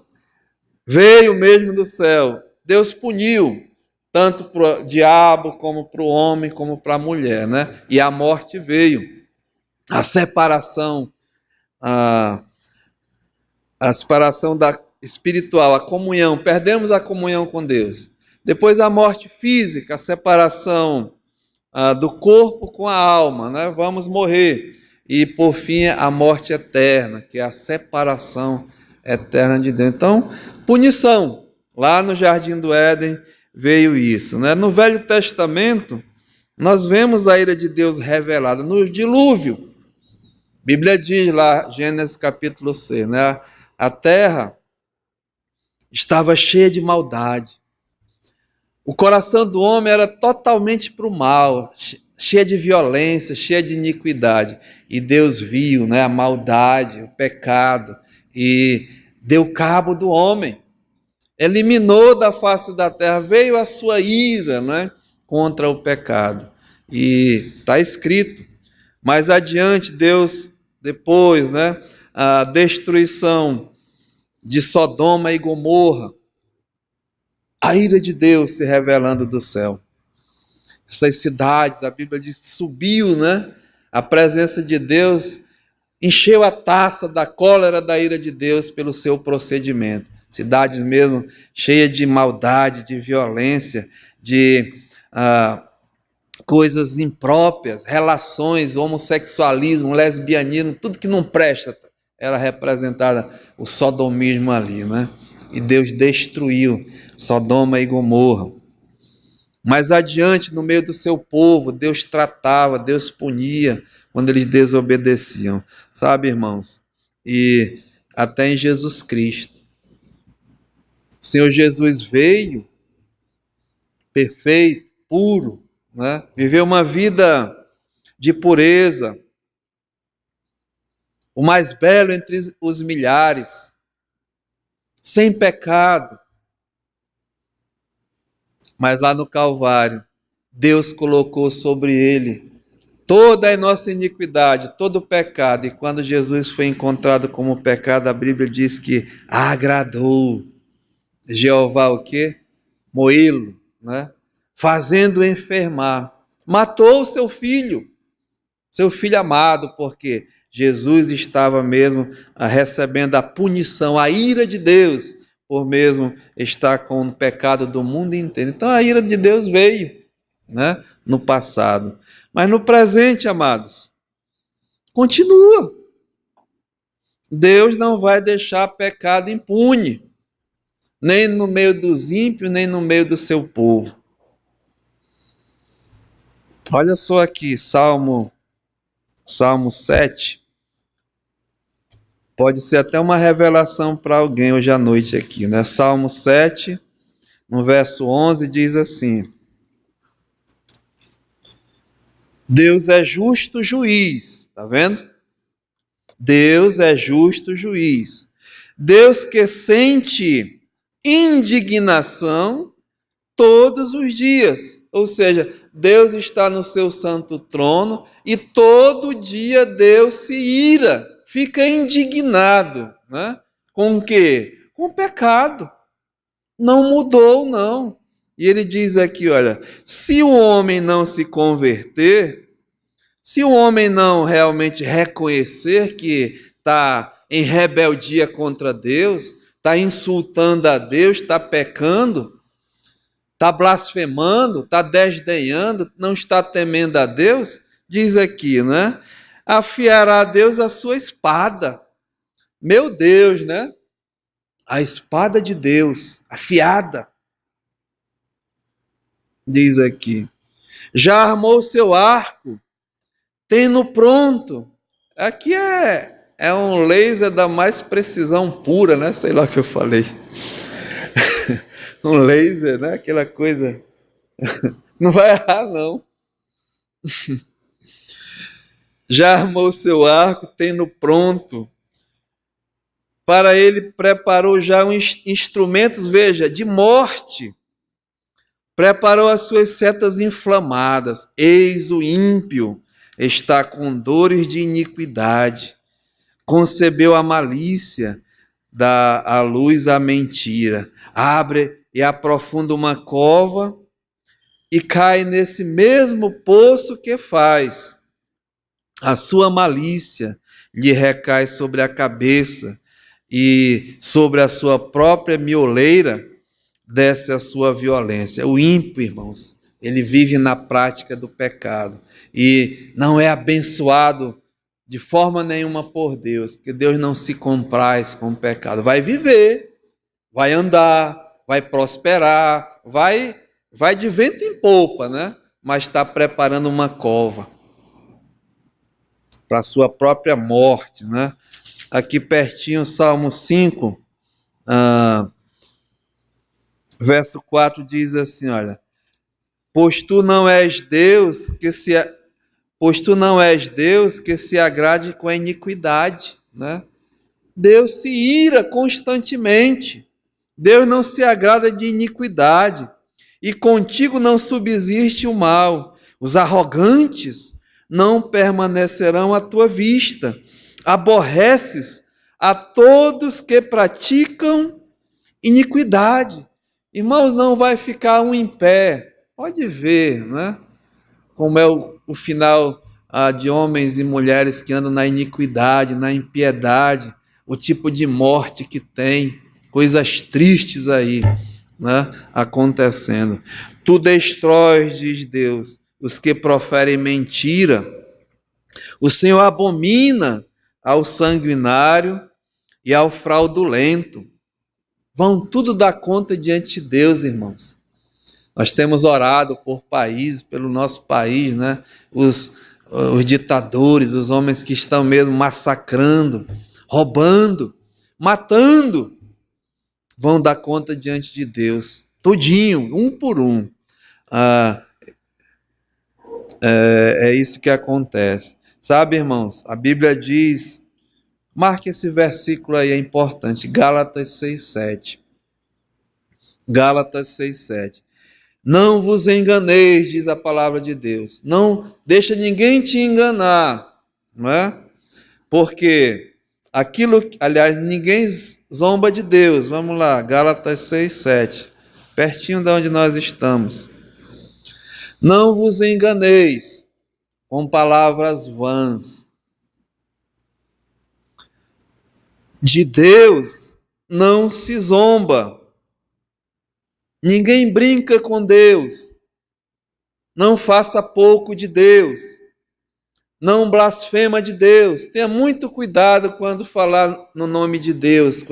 veio mesmo do céu. Deus puniu, tanto para o diabo, como para o homem, como para a mulher, né? E a morte veio. A separação, a separação espiritual, a comunhão. Perdemos a comunhão com Deus. Depois a morte física, a separação do corpo com a alma, né? Vamos morrer. E, por fim, a morte eterna, que é a separação eterna de Deus. Então, punição. Lá no Jardim do Éden veio isso, né? No Velho Testamento, nós vemos a ira de Deus revelada no dilúvio. A Bíblia diz lá, Gênesis capítulo 6, né? A terra estava cheia de maldade. O coração do homem era totalmente para o mal, cheia de violência, cheia de iniquidade. E Deus viu, né, a maldade, o pecado, e deu cabo do homem. Eliminou da face da terra, veio a sua ira, né, contra o pecado. E está escrito. Mais adiante, Deus, depois, né, a destruição de Sodoma e Gomorra, a ira de Deus se revelando do céu. Essas cidades, a Bíblia diz que subiu, né? A presença de Deus encheu a taça da cólera da ira de Deus pelo seu procedimento. Cidades mesmo cheias de maldade, de violência, de coisas impróprias, relações, homossexualismo, lesbianismo, tudo que não presta, era representada o sodomismo ali, né? E Deus destruiu Sodoma e Gomorra. Mais adiante, no meio do seu povo, Deus tratava, Deus punia quando eles desobedeciam. Sabe, irmãos? E até em Jesus Cristo. O Senhor Jesus veio perfeito, puro, né? Viveu uma vida de pureza, o mais belo entre os milhares, sem pecado. Mas lá no Calvário, Deus colocou sobre ele toda a nossa iniquidade, todo o pecado. E quando Jesus foi encontrado como pecado, a Bíblia diz que agradou Jeová o quê? Moê-lo, né? Fazendo-o enfermar. Matou o seu filho amado, porque Jesus estava mesmo recebendo a punição, a ira de Deus, por mesmo estar com o pecado do mundo inteiro. Então a ira de Deus veio. né, no passado. Mas no presente, amados, continua. Deus não vai deixar pecado impune, nem no meio dos ímpios, nem no meio do seu povo. Olha só aqui, Salmo 7. Pode ser até uma revelação para alguém hoje à noite aqui, né? Salmo 7, no verso 11, diz assim: Deus é justo juiz, tá vendo? Deus é justo juiz. Deus que sente indignação todos os dias. Ou seja, Deus está no seu santo trono e todo dia Deus se ira, fica indignado, né? Com o quê? Com o pecado. Não mudou, não. E ele diz aqui, olha, se o homem não se converter, se o homem não realmente reconhecer que está em rebeldia contra Deus, está insultando a Deus, está pecando, está blasfemando, está desdenhando, não está temendo a Deus, diz aqui, né? Afiará a Deus a sua espada. Meu Deus, né? A espada de Deus, afiada. Diz aqui. Já armou seu arco, tem-no pronto. Aqui é um laser da mais precisão pura, né? Sei lá o que eu falei. Um laser, né? Aquela coisa. Não vai errar, não. Já armou seu arco, tem-no pronto. Para ele preparou já instrumentos, veja, de morte. Preparou as suas setas inflamadas. Eis o ímpio, está com dores de iniquidade. Concebeu a malícia, dá à luz a mentira. Abre e aprofunda uma cova e cai nesse mesmo poço que faz. A sua malícia lhe recai sobre a cabeça e sobre a sua própria mioleira desce a sua violência. O ímpio, irmãos, ele vive na prática do pecado e não é abençoado de forma nenhuma por Deus, porque Deus não se compraz com o pecado. Vai viver, vai andar, vai prosperar, vai de vento em popa, né? Mas está preparando uma cova para a sua própria morte, né? Aqui pertinho, Salmo 5, verso 4 diz assim, olha, pois tu não és Deus que se agrade com a iniquidade, né? Deus se ira constantemente. Deus não se agrada de iniquidade. E contigo não subsiste o mal. Os arrogantes não permanecerão à tua vista. Aborreces a todos que praticam iniquidade. Irmãos, não vai ficar um em pé. Pode ver, né? Como é o final de homens e mulheres que andam na iniquidade, na impiedade, o tipo de morte que tem, coisas tristes aí, né, acontecendo. Tu destróis, diz Deus, os que proferem mentira. O Senhor abomina ao sanguinário e ao fraudulento. Vão tudo dar conta diante de Deus, irmãos. Nós temos orado por país, pelo nosso país, né? Os ditadores, os homens que estão mesmo massacrando, roubando, matando, vão dar conta diante de Deus, tudinho, um por um. É isso que acontece. Sabe, irmãos, a Bíblia diz, marque esse versículo aí, é importante, Gálatas 6,7. Gálatas 6,7. Não vos enganeis, diz a palavra de Deus. Não deixa ninguém te enganar, não é? Porque aliás, ninguém zomba de Deus. Vamos lá, Gálatas 6,7. Pertinho de onde nós estamos. Não vos enganeis com palavras vãs. De Deus não se zomba. Ninguém brinca com Deus. não faça pouco de Deus, não blasfema de Deus. Tenha muito cuidado quando falar no nome de Deus,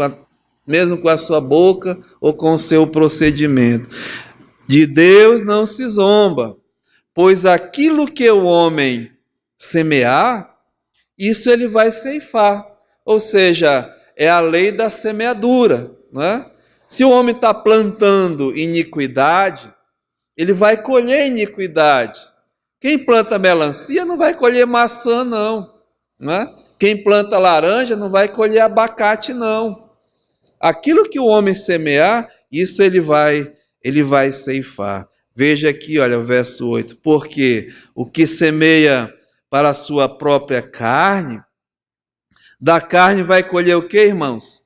mesmo com a sua boca ou com o seu procedimento. De Deus não se zomba, pois aquilo que o homem semear, isso ele vai ceifar. Ou seja, é a lei da semeadura, não é? Se o homem está plantando iniquidade, ele vai colher iniquidade. Quem planta melancia não vai colher maçã, não, não é? Quem planta laranja não vai colher abacate, não. Aquilo que o homem semear, isso ele vai ceifar. Veja aqui, olha, o verso 8. Porque o que semeia para a sua própria carne, da carne vai colher o quê, irmãos?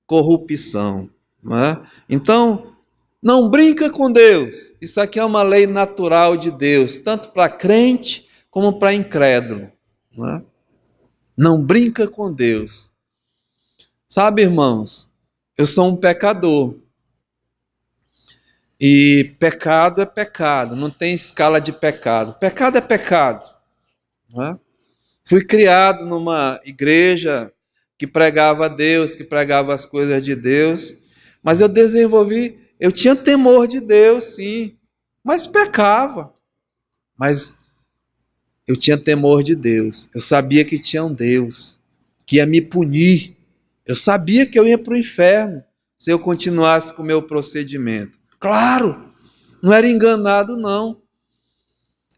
Corrupção. Não é? Então, não brinca com Deus. Isso aqui é uma lei natural de Deus, tanto para crente como para incrédulo. Não é? Não brinca com Deus. Sabe, irmãos, eu sou um pecador. E pecado é pecado, não tem escala de pecado. Pecado é pecado. Não é? Fui criado numa igreja que pregava a Deus, que pregava as coisas de Deus, mas eu tinha temor de Deus, sim, mas pecava. Mas eu tinha temor de Deus, eu sabia que tinha um Deus que ia me punir, eu sabia que eu ia para o inferno se eu continuasse com o meu procedimento. Claro, não era enganado, não.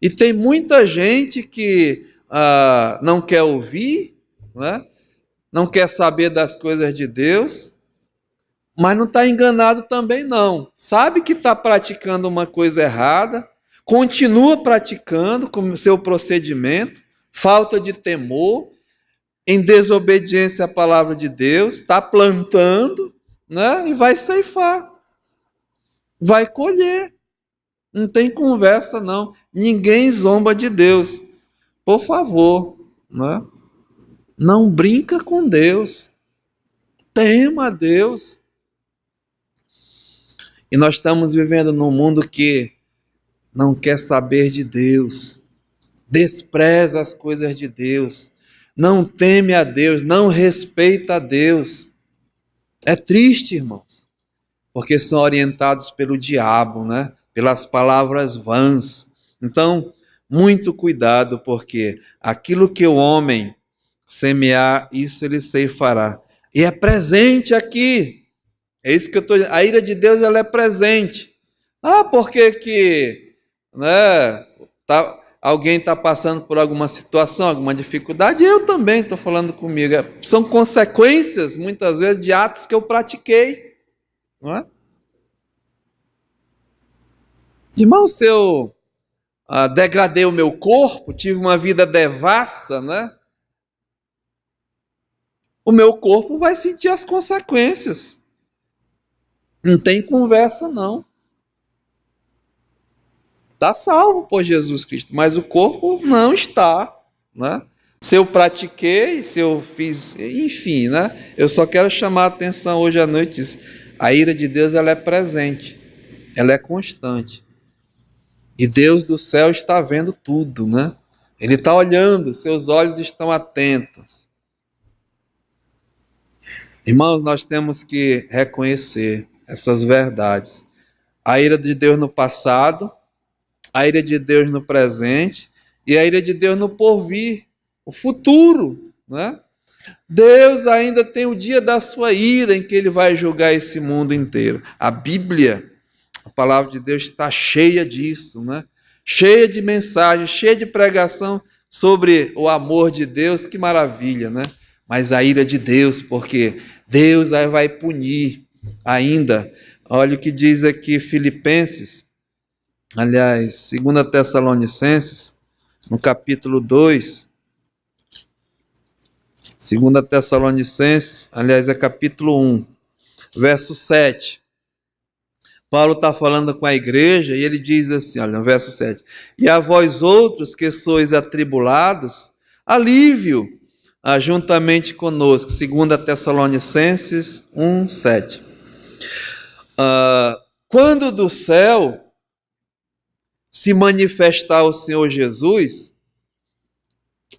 E tem muita gente que não quer ouvir, não quer saber das coisas de Deus, mas não está enganado também, não. Sabe que está praticando uma coisa errada, continua praticando com o seu procedimento, falta de temor, em desobediência à palavra de Deus, está plantando, e vai ceifar. Vai colher. Não tem conversa, não. Ninguém zomba de Deus. Por favor, não brinca com Deus. Tema a Deus. E nós estamos vivendo num mundo que não quer saber de Deus, despreza as coisas de Deus, não teme a Deus, não respeita a Deus. É triste, irmãos, porque são orientados pelo diabo, pelas palavras vãs. Então, muito cuidado, porque aquilo que o homem semear, isso ele ceifará. E é presente aqui. É isso que eu estou dizendo. A ira de Deus, ela é presente. Porque alguém está passando por alguma situação, alguma dificuldade, eu também estou falando comigo. São consequências, muitas vezes, de atos que eu pratiquei. Não é? Irmão, se eu degradei o meu corpo, tive uma vida devassa, o meu corpo vai sentir as consequências. Não tem conversa, não. Está salvo por Jesus Cristo, mas o corpo não está. Se eu pratiquei, se eu fiz, enfim, eu só quero chamar a atenção hoje à noite disso. A ira de Deus, ela é presente, ela é constante. E Deus do céu está vendo tudo, Ele está olhando, seus olhos estão atentos. Irmãos, nós temos que reconhecer essas verdades. A ira de Deus no passado, a ira de Deus no presente e a ira de Deus no porvir, o futuro. Deus ainda tem o dia da sua ira em que Ele vai julgar esse mundo inteiro. A Bíblia, a palavra de Deus está cheia disso, cheia de mensagens, cheia de pregação sobre o amor de Deus, que maravilha, Mas a ira de Deus, porque Deus aí vai punir ainda. Olha o que diz aqui Filipenses, aliás, 2 Tessalonicenses, no capítulo 2, 2 Tessalonicenses, aliás, é capítulo 1, verso 7. Paulo está falando com a igreja e ele diz assim, olha, no verso 7, e a vós outros que sois atribulados, alívio juntamente conosco, 2 Tessalonicenses 1, 7. Quando do céu se manifestar o Senhor Jesus,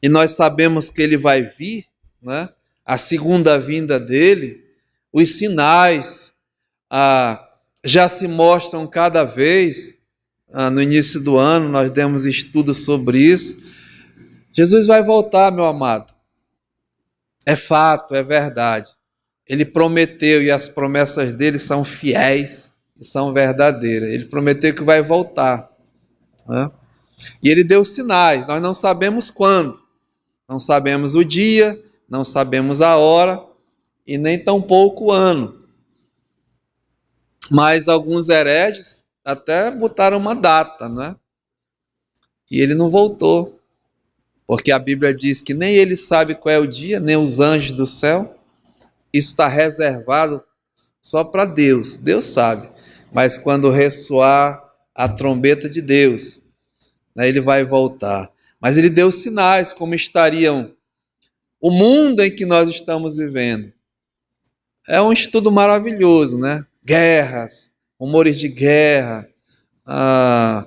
e nós sabemos que ele vai vir, né? A segunda vinda dele, os sinais já se mostram cada vez. No início do ano nós demos estudos sobre isso. Jesus vai voltar, meu amado. É fato, é verdade. Ele prometeu, e as promessas dele são fiéis e são verdadeiras. Ele prometeu que vai voltar, né? E ele deu sinais, nós não sabemos quando, não sabemos o dia, não sabemos a hora e nem tampouco o ano. Mas alguns hereges até botaram uma data, né? E ele não voltou, porque a Bíblia diz que nem ele sabe qual é o dia, nem os anjos do céu. Isso está reservado só para Deus, Deus sabe. Mas quando ressoar a trombeta de Deus, né, ele vai voltar. Mas ele deu sinais como estariam o mundo em que nós estamos vivendo. É um estudo maravilhoso, né? Guerras, rumores de guerra,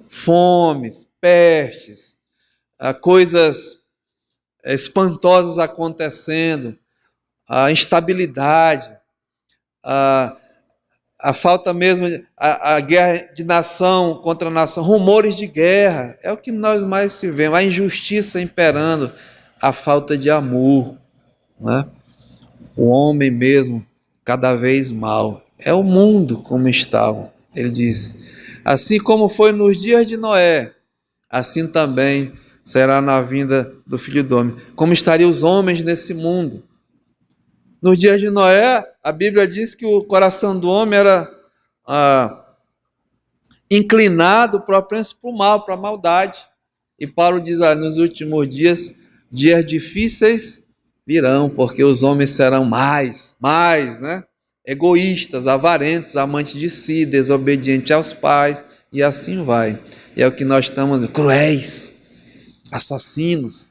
fomes, pestes, coisas espantosas acontecendo, a instabilidade, a falta mesmo, a guerra de nação contra nação, rumores de guerra, é o que nós mais se vemos, a injustiça imperando, a falta de amor, né? O homem mesmo, cada vez mal. É o mundo como estava, ele disse. Assim como foi nos dias de Noé, assim também será na vinda do Filho do Homem. Como estariam os homens nesse mundo? Nos dias de Noé, a Bíblia diz que o coração do homem era inclinado para o mal, para a maldade. E Paulo diz, nos últimos dias, dias difíceis virão, porque os homens serão mais, né? Egoístas, avarentos, amantes de si, desobedientes aos pais, e assim vai. E é o que nós estamos, cruéis, assassinos.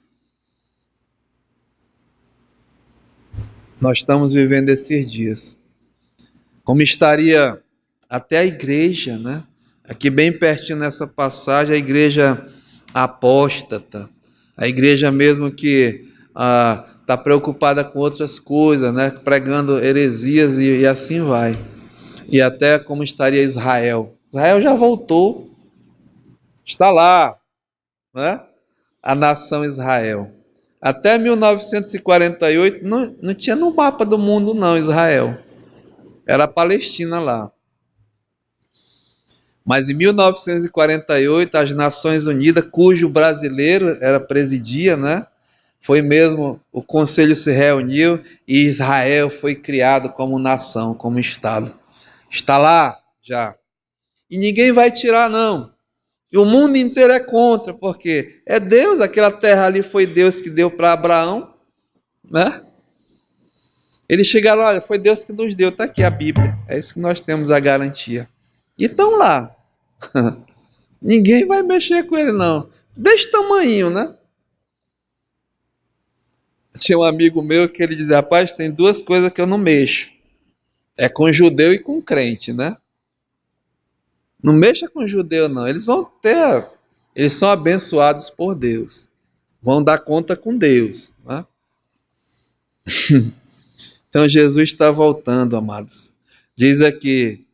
Nós estamos vivendo esses dias. Como estaria até a igreja, né? Aqui bem pertinho nessa passagem, a igreja apóstata, a igreja mesmo que está preocupada com outras coisas, né? Pregando heresias e assim vai. E até como estaria Israel. Israel já voltou, está lá, né? A nação Israel. Até 1948 não tinha no mapa do mundo não Israel. Era a Palestina lá. Mas em 1948 as Nações Unidas, cujo brasileiro presidia, né? Foi mesmo, o conselho se reuniu e Israel foi criado como nação, como Estado. Está lá já. E ninguém vai tirar não. E o mundo inteiro é contra, porque é Deus, aquela terra ali foi Deus que deu para Abraão, né? Eles chegaram, olha, foi Deus que nos deu, está aqui a Bíblia, é isso que nós temos a garantia. E estão lá. Ninguém vai mexer com ele não. Desse tamanho, né? Tinha um amigo meu que ele dizia, rapaz, tem duas coisas que eu não mexo. É com judeu e com crente, né? Não mexa com judeu, não. Eles são abençoados por Deus. Vão dar conta com Deus, né? Então Jesus está voltando, amados. Diz aqui,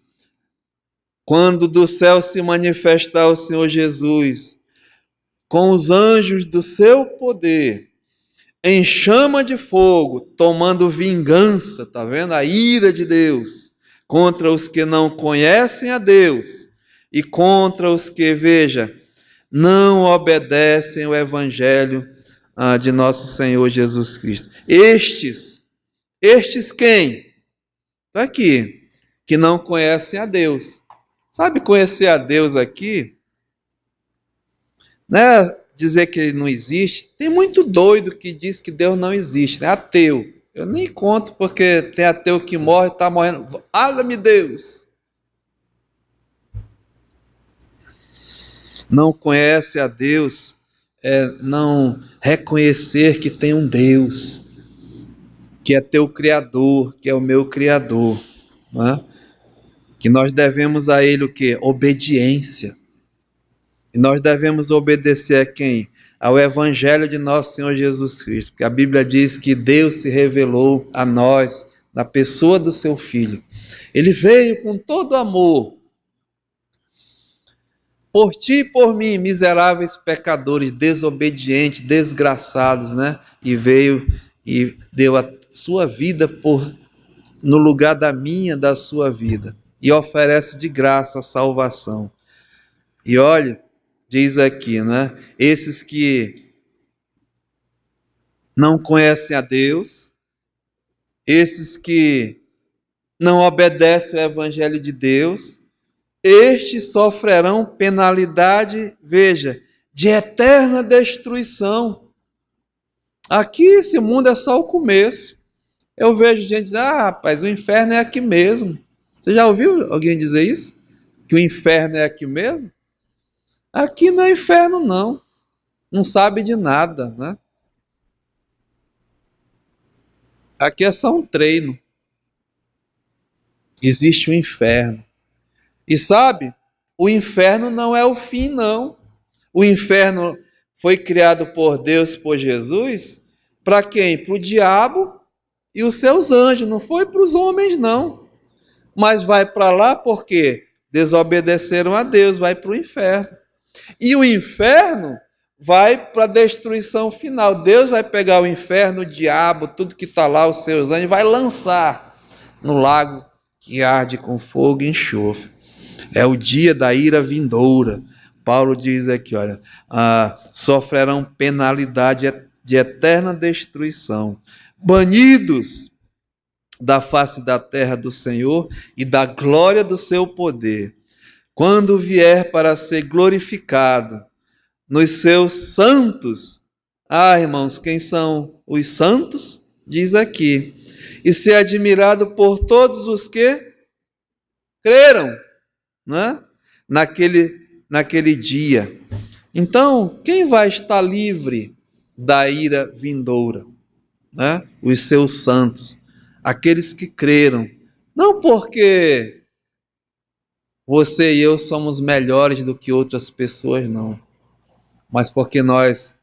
quando do céu se manifestar o Senhor Jesus, com os anjos do seu poder, em chama de fogo, tomando vingança, tá vendo? A ira de Deus contra os que não conhecem a Deus e contra os que, veja, não obedecem o evangelho de nosso Senhor Jesus Cristo. Estes quem? Está aqui, que não conhecem a Deus. Sabe, conhecer a Deus aqui, né? Dizer que ele não existe. Tem muito doido que diz que Deus não existe, né? Ateu. Eu nem conto porque tem ateu que morre, está morrendo. Fala-me Deus. Não conhece a Deus, não reconhecer que tem um Deus, que é teu Criador, que é o meu Criador, né? Que nós devemos a Ele o quê? Obediência. E nós devemos obedecer a quem? Ao Evangelho de nosso Senhor Jesus Cristo, porque a Bíblia diz que Deus se revelou a nós na pessoa do seu Filho. Ele veio com todo amor, por ti e por mim, miseráveis pecadores, desobedientes, desgraçados, né? E veio e deu a sua vida no lugar da minha, da sua vida, e oferece de graça a salvação. E olha, diz aqui, né? Esses que não conhecem a Deus, esses que não obedecem ao Evangelho de Deus, estes sofrerão penalidade, veja, de eterna destruição. Aqui esse mundo é só o começo. Eu vejo gente dizer, rapaz, o inferno é aqui mesmo. Você já ouviu alguém dizer isso? Que o inferno é aqui mesmo? Aqui não é inferno não. Não sabe de nada, né? Aqui é só um treino. Existe o inferno. E sabe, o inferno não é o fim, não. O inferno foi criado por Deus, por Jesus, para quem? Para o diabo e os seus anjos, não foi para os homens, não. Mas vai para lá porque desobedeceram a Deus, vai para o inferno. E o inferno vai para a destruição final. Deus vai pegar o inferno, o diabo, tudo que está lá, os seus anjos, vai lançar no lago que arde com fogo e enxofre. É o dia da ira vindoura. Paulo diz aqui, olha, sofrerão penalidade de eterna destruição, banidos da face da terra do Senhor e da glória do seu poder, quando vier para ser glorificado nos seus santos. Irmãos, quem são os santos? Diz aqui, e ser admirado por todos os que creram, né? naquele dia. Então, quem vai estar livre da ira vindoura? Né? Os seus santos, aqueles que creram. Não porque você e eu somos melhores do que outras pessoas, não. Mas porque nós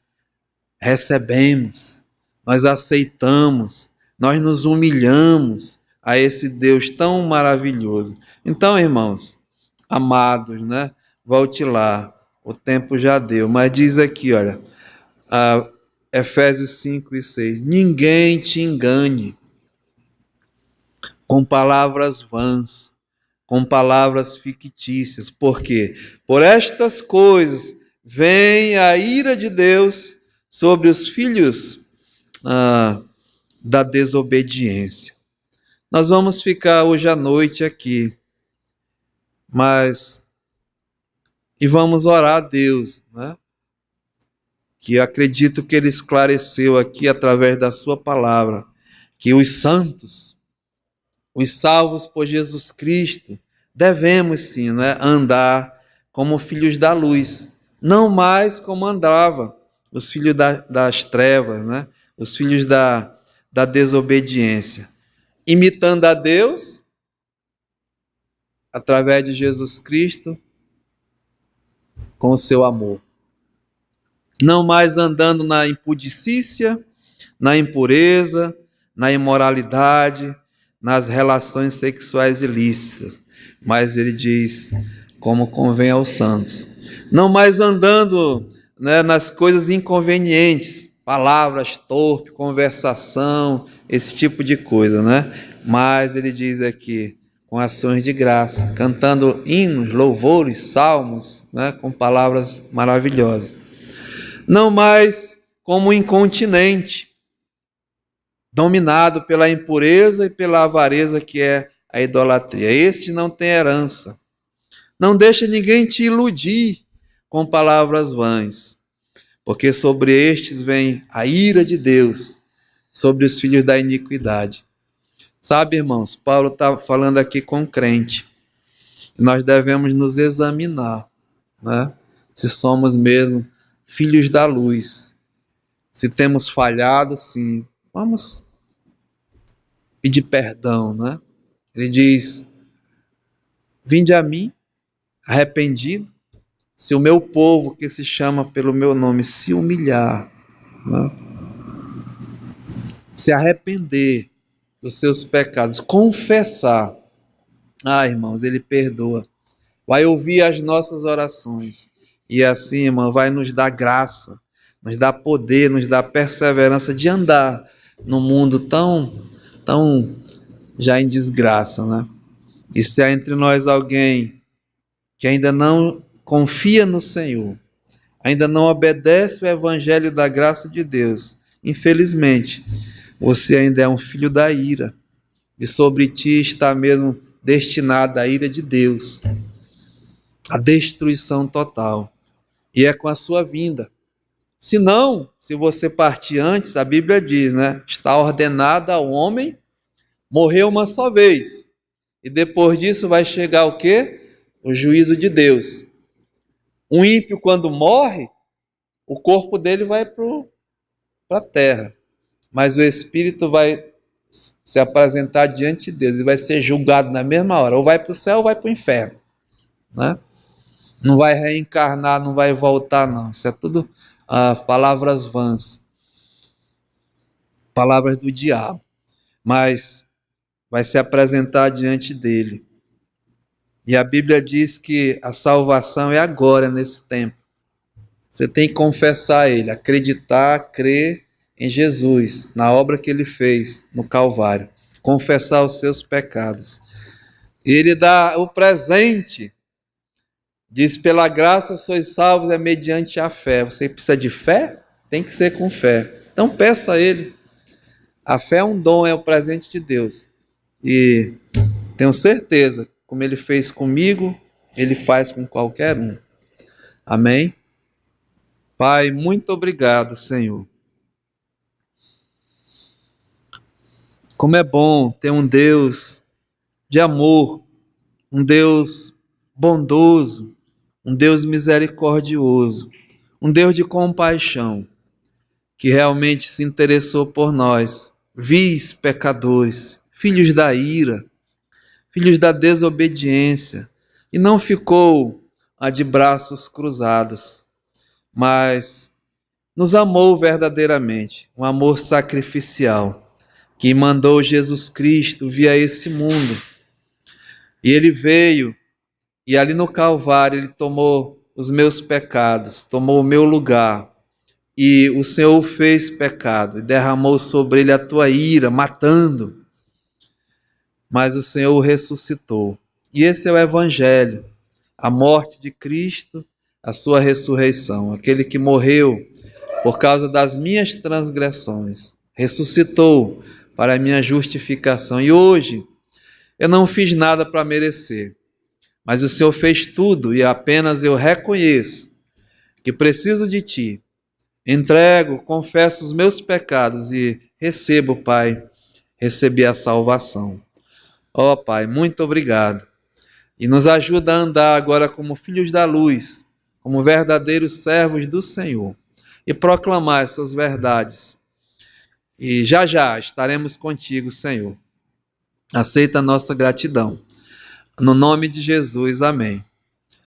recebemos, nós aceitamos, nós nos humilhamos a esse Deus tão maravilhoso. Então, irmãos, amados, né? Volte lá, o tempo já deu, mas diz aqui, olha, Efésios 5 e 6, ninguém te engane com palavras vãs, com palavras fictícias, porque por estas coisas vem a ira de Deus sobre os filhos da desobediência. Nós vamos ficar hoje à noite aqui, e vamos orar a Deus, né? Que eu acredito que Ele esclareceu aqui através da sua palavra, que os santos, os salvos por Jesus Cristo, devemos sim, né, andar como filhos da luz, não mais como andava os filhos das trevas, né? Os filhos da desobediência, imitando a Deus através de Jesus Cristo com o seu amor. Não mais andando na impudicícia, na impureza, na imoralidade, nas relações sexuais ilícitas, mas ele diz, como convém aos santos. Não mais andando, né, nas coisas inconvenientes, palavras torpes, conversação, esse tipo de coisa, né? Mas ele diz aqui, com ações de graça, cantando hinos, louvores, salmos, né, com palavras maravilhosas. Não mais como incontinente, dominado pela impureza e pela avareza que é a idolatria. Este não tem herança. Não deixa ninguém te iludir com palavras vãs, porque sobre estes vem a ira de Deus, sobre os filhos da iniquidade. Sabe, irmãos, Paulo está falando aqui com crente. Nós devemos nos examinar, né? Se somos mesmo filhos da luz. Se temos falhado, sim, vamos pedir perdão, né? Ele diz, vinde a mim, arrependido, se o meu povo, que se chama pelo meu nome, se humilhar, né? Se arrepender dos seus pecados, confessar, irmãos, ele perdoa. Vai ouvir as nossas orações. E assim, irmão, vai nos dar graça, nos dar poder, nos dar perseverança de andar num mundo tão já em desgraça, né? E se há entre nós alguém que ainda não confia no Senhor, ainda não obedece o evangelho da graça de Deus, infelizmente, você ainda é um filho da ira, e sobre ti está mesmo destinada a ira de Deus, a destruição total, e é com a sua vinda. Se não, se você partir antes, a Bíblia diz, né? Está ordenada ao homem morrer uma só vez, e depois disso vai chegar o quê? O juízo de Deus. Um ímpio, quando morre, o corpo dele vai para a terra, mas o espírito vai se apresentar diante de Deus e vai ser julgado na mesma hora, ou vai para o céu ou vai para o inferno, né? Não vai reencarnar, não vai voltar, não. Isso é tudo palavras vãs, palavras do diabo, mas vai se apresentar diante dele. E a Bíblia diz que a salvação é agora, nesse tempo. Você tem que confessar ele, acreditar, crer em Jesus, na obra que ele fez no Calvário, confessar os seus pecados. Ele dá o presente, diz: pela graça sois salvos, é mediante a fé. Você precisa de fé? Tem que ser com fé. Então peça a ele. A fé é um dom, é o presente de Deus. E tenho certeza, como ele fez comigo, ele faz com qualquer um. Amém? Pai, muito obrigado, Senhor. Como é bom ter um Deus de amor, um Deus bondoso, um Deus misericordioso, um Deus de compaixão, que realmente se interessou por nós, vis pecadores, filhos da ira, filhos da desobediência, e não ficou de braços cruzados, mas nos amou verdadeiramente, um amor sacrificial, que mandou Jesus Cristo vir a esse mundo. E ele veio, e ali no Calvário ele tomou os meus pecados, tomou o meu lugar, e o Senhor o fez pecado, e derramou sobre ele a tua ira, matando. Mas o Senhor o ressuscitou. E esse é o Evangelho, a morte de Cristo, a sua ressurreição. Aquele que morreu por causa das minhas transgressões, ressuscitou para a minha justificação. E hoje eu não fiz nada para merecer, mas o Senhor fez tudo, e apenas eu reconheço que preciso de Ti. Entrego, confesso os meus pecados e recebo, Pai, recebi a salvação. Ó Pai, muito obrigado. E nos ajuda a andar agora como filhos da luz, como verdadeiros servos do Senhor, e proclamar essas verdades. E já já estaremos contigo, Senhor. Aceita a nossa gratidão. No nome de Jesus, amém.